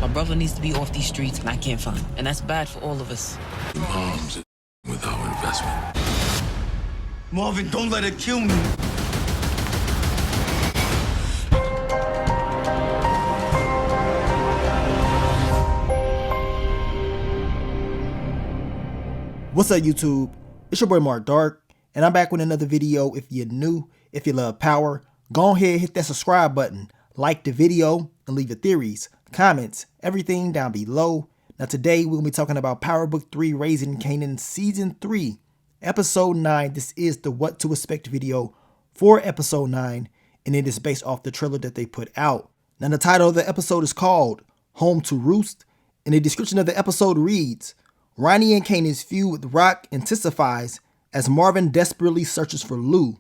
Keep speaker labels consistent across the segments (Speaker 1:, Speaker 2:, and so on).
Speaker 1: My brother needs to be off these streets and I can't find him. And that's bad for all of us.
Speaker 2: Mom's with our investment.
Speaker 3: Marvin, don't let it kill me.
Speaker 4: What's up, YouTube? It's your boy Mark Dark, and I'm back with another video. If you're new, if you love power, go ahead, hit that subscribe button, like the video, and leave your theories, comments, everything down below. Now today, we're going to be talking about Power Book 3 Raising Kanan Season 3, Episode 9. This is the What to Expect video for Episode 9, and it is based off the trailer that they put out. Now the title of the episode is called Home to Roost, and the description of the episode reads, Ronnie and Kanan's feud with Rock intensifies as Marvin desperately searches for Lou.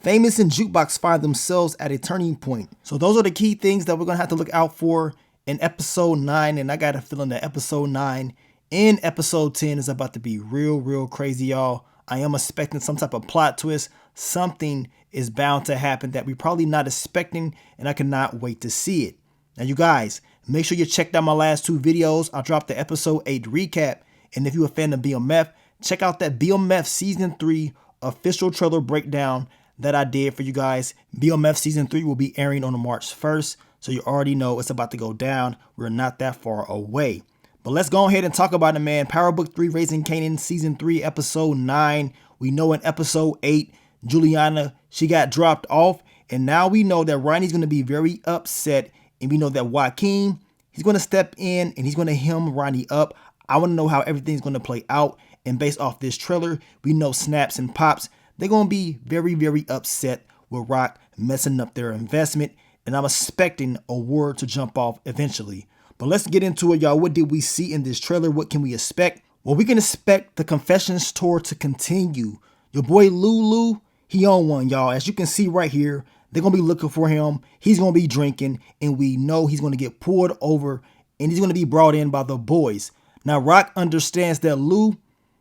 Speaker 4: Famous and Jukebox find themselves at a turning point. So those are the key things that we're going to have to look out for in episode 9. And I got a feeling that episode 9 and episode 10 is about to be real crazy, y'all. I am expecting some type of plot twist. Something is bound to happen that we're probably not expecting, and I cannot wait to see it. Now, you guys, make sure you check out my last two videos. I'll drop the episode 8 recap. And if you're a fan of BMF, check out that BMF Season 3 official trailer breakdown that I did for you guys. BMF Season 3 will be airing on March 1st, so you already know it's about to go down. We're not that far away. But let's go ahead and talk about it, man. Power Book 3 Raising Kanan Season 3 Episode 9. We know in Episode 8, Juliana, she got dropped off. And now we know that Ronnie's going to be very upset. And we know that Joaquin, he's going to step in and he's going to hem Ronnie up. I want to know how everything's going to play out. And based off this trailer, we know Snaps and Pops, they're going to be very upset with Rock messing up their investment. And I'm expecting a war to jump off eventually. But let's get into it, y'all. What did we see in this trailer? What can we expect? Well, we can expect the Confessions tour to continue. Your boy Lulu, he on one, y'all. As you can see right here, they're going to be looking for him. He's going to be drinking. And we know he's going to get pulled over. And he's going to be brought in by the boys. Now, Rock understands that Lou,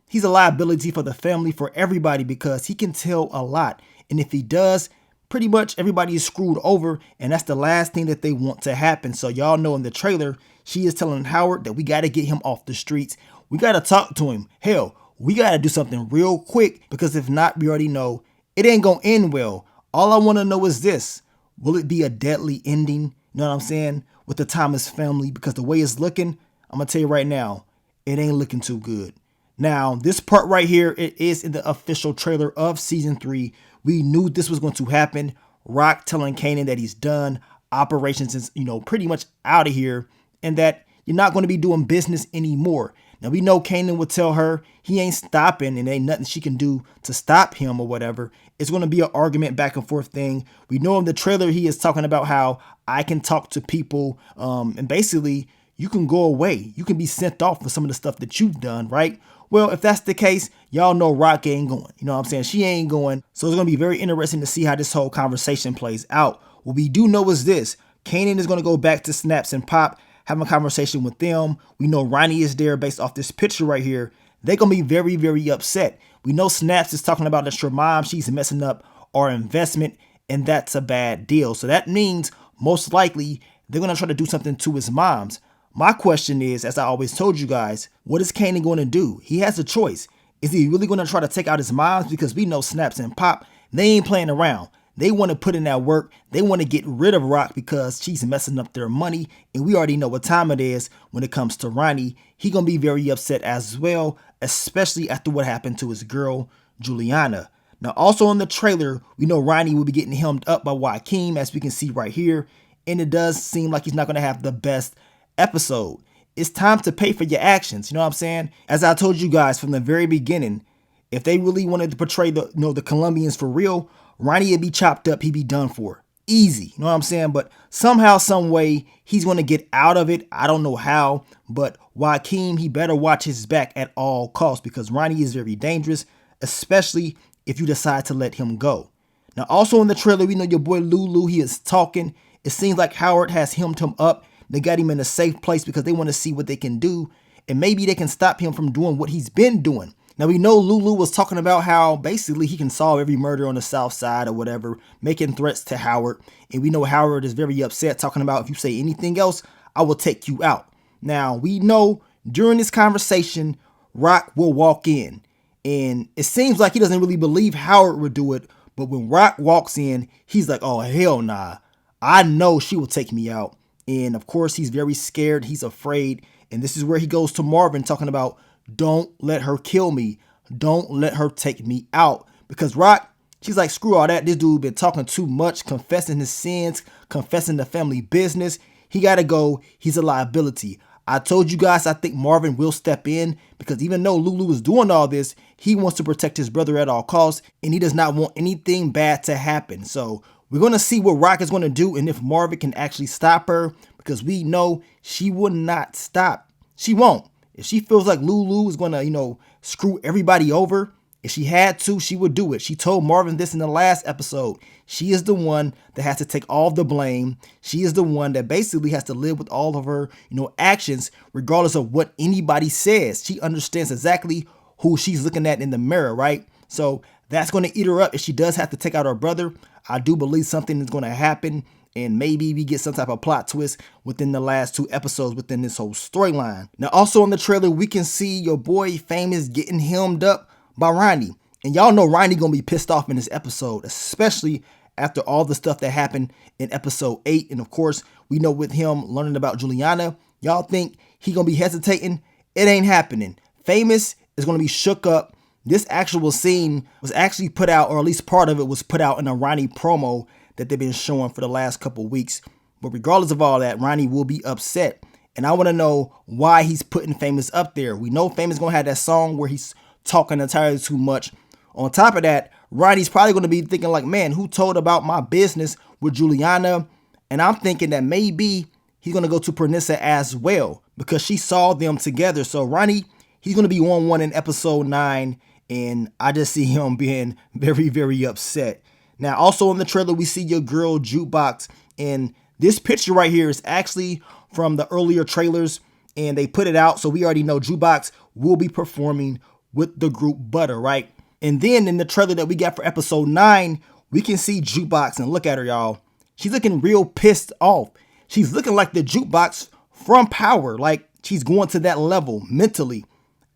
Speaker 4: he's a liability for the family, for everybody, because he can tell a lot. And if he does, pretty much everybody is screwed over. And that's the last thing that they want to happen. So y'all know in the trailer, she is telling Howard that we got to get him off the streets. We got to talk to him. Hell, we got to do something real quick, because if not, we already know it ain't going to end well. All I want to know is this. Will it be a deadly ending? You know what I'm saying? With the Thomas family, because the way it's looking, I'm going to tell you right now, it ain't looking too good. Now, this part right here, it is in the official trailer of Season 3. We knew this was going to happen. Rock telling Kanan that he's done. Operations is, pretty much out of here. And that you're not going to be doing business anymore. Now, we know Kanan would tell her he ain't stopping and ain't nothing she can do to stop him or whatever. It's going to be an argument back and forth thing. We know in the trailer he is talking about how I can talk to people and basically you can go away. You can be sent off for some of the stuff that you've done, right? Well, if that's the case, y'all know Rock ain't going. You know what I'm saying? She ain't going. So it's going to be very interesting to see how this whole conversation plays out. What we do know is this. Kanan is going to go back to Snaps and Pop, have a conversation with them. We know Ronnie is there based off this picture right here. They're going to be very upset. We know Snaps is talking about that your mom, she's messing up our investment, and that's a bad deal. So that means most likely they're going to try to do something to his mom's. My question is, as I always told you guys, what is Kanan going to do? He has a choice. Is he really going to try to take out his moms? Because we know Snaps and Pop, they ain't playing around. They want to put in that work. They want to get rid of Rock because she's messing up their money. And we already know what time it is when it comes to Ronnie. He going to be very upset as well, especially after what happened to his girl, Juliana. Now, also in the trailer, we know Ronnie will be getting hemmed up by Joaquin, as we can see right here. And it does seem like he's not going to have the best episode. It's time to pay for your actions. You know what I'm saying? As I told you guys from the very beginning, if they really wanted to portray the Colombians for real, Ronnie would be chopped up. He'd be done for. Easy. You know what I'm saying? But somehow, some way, he's going to get out of it. I don't know how, but Joaquin, he better watch his back at all costs, because Ronnie is very dangerous, especially if you decide to let him go. Now, also in the trailer, we know your boy Lulu, he is talking. It seems like Howard has hemmed him up. They got him in a safe place because they want to see what they can do. And maybe they can stop him from doing what he's been doing. Now, we know Lulu was talking about how basically he can solve every murder on the South Side or whatever, making threats to Howard. And we know Howard is very upset, talking about if you say anything else, I will take you out. Now, we know during this conversation, Rock will walk in. And it seems like he doesn't really believe Howard would do it. But when Rock walks in, he's like, oh, hell nah. I know she will take me out. And of course, he's very scared. He's afraid. And this is where he goes to Marvin talking about, don't let her kill me. Don't let her take me out. Because Rock, she's like, screw all that. This dude been talking too much, confessing his sins, confessing the family business. He got to go. He's a liability. I told you guys I think Marvin will step in because even though Lulu is doing all this, he wants to protect his brother at all costs and he does not want anything bad to happen. So we're going to see what Rock is going to do and if Marvin can actually stop her because we know she will not stop. She won't. If she feels like Lulu is going to, screw everybody over, if she had to, she would do it. She told Marvin this in the last episode. She is the one that has to take all the blame. She is the one that basically has to live with all of her, actions, regardless of what anybody says. She understands exactly who she's looking at in the mirror, right? So that's going to eat her up if she does have to take out her brother. I do believe something is going to happen. And maybe we get some type of plot twist within the last 2 episodes within this whole storyline. Now, also in the trailer, we can see your boy Famous getting hemmed up by Ronnie. And y'all know Ronnie gonna be pissed off in this episode, especially after all the stuff that happened in episode 8. And of course, we know with him learning about Juliana, y'all think he gonna be hesitating? It ain't happening. Famous is gonna be shook up. This actual scene was actually put out, or at least part of it was put out in a Ronnie promo that they've been showing for the last couple weeks. But regardless of all that, Ronnie will be upset. And I want to know why he's putting Famous up there. We know Famous gonna have that song where he's talking entirely too much. On top of that, Ronnie's probably going to be thinking like, man, who told about my business with Juliana? And I'm thinking that maybe he's going to go to Pernissa as well because she saw them together. So Ronnie, he's going to be on one in episode 9. And I just see him being very, very upset. Now, also in the trailer, we see your girl Jukebox. And this picture right here is actually from the earlier trailers. And they put it out. So we already know Jukebox will be performing with the group Butter, right? And then in the trailer that we got for episode 9, we can see Jukebox and look at her, y'all. She's looking real pissed off. She's looking like the Jukebox from Power, like she's going to that level mentally.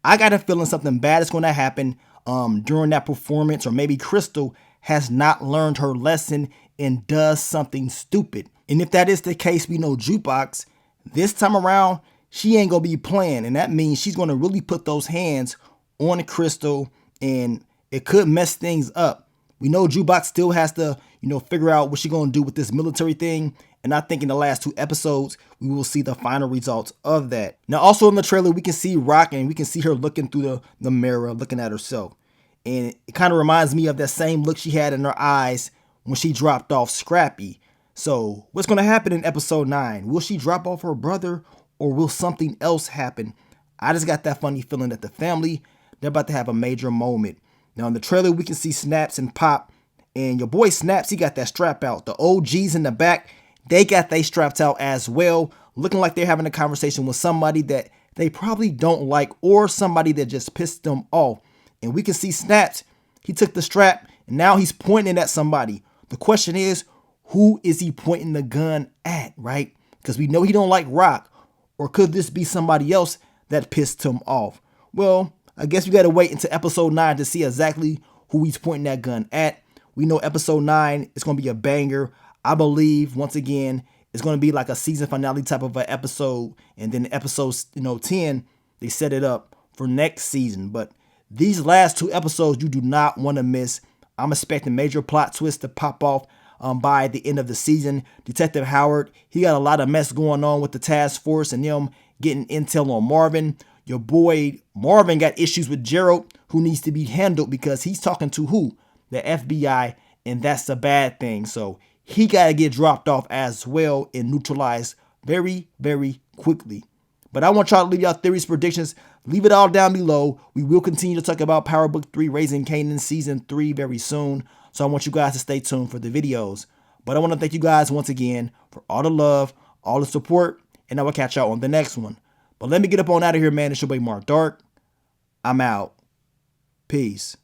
Speaker 4: I got a feeling something bad is going to happen during that performance, or maybe Crystal has not learned her lesson and does something stupid. And if that is the case, we know Jukebox, this time around, she ain't going to be playing. And that means she's going to really put those hands on Crystal, and it could mess things up. We know Jukebox still has to, figure out what she's going to do with this military thing. And I think in the last 2 episodes, we will see the final results of that. Now, also in the trailer, we can see Rock and we can see her looking through the mirror, looking at herself. And it kind of reminds me of that same look she had in her eyes when she dropped off Scrappy. So what's going to happen in episode 9? Will she drop off her brother or will something else happen? I just got that funny feeling that the family, they're about to have a major moment. Now in the trailer, we can see Snaps and Pop, and your boy Snaps, he got that strap out. The OGs in the back, they got they strapped out as well, looking like they're having a conversation with somebody that they probably don't like or somebody that just pissed them off. And we can see Snaps, he took the strap and now he's pointing at somebody. The question is, who is he pointing the gun at, right? Because we know he don't like Rock, or could this be somebody else that pissed him off? Well, I guess we got to wait until episode 9 to see exactly who he's pointing that gun at. We know episode 9 is going to be a banger. I believe, once again, it's going to be like a season finale type of an episode. And then episode 10, they set it up for next season. But these last 2 episodes, you do not want to miss. I'm expecting major plot twists to pop off by the end of the season. Detective Howard, he got a lot of mess going on with the task force and them getting intel on Marvin. Your boy Marvin got issues with Gerald, who needs to be handled because he's talking to who? The FBI, and that's a bad thing. So he got to get dropped off as well and neutralized very, very quickly. But I want y'all to leave y'all theories, predictions. Leave it all down below. We will continue to talk about Power Book 3, Raising Kanan Season 3 very soon. So I want you guys to stay tuned for the videos. But I want to thank you guys once again for all the love, all the support, and I will catch y'all on the next one. But let me get up on out of here, man. It's your boy Mark Dark. I'm out. Peace.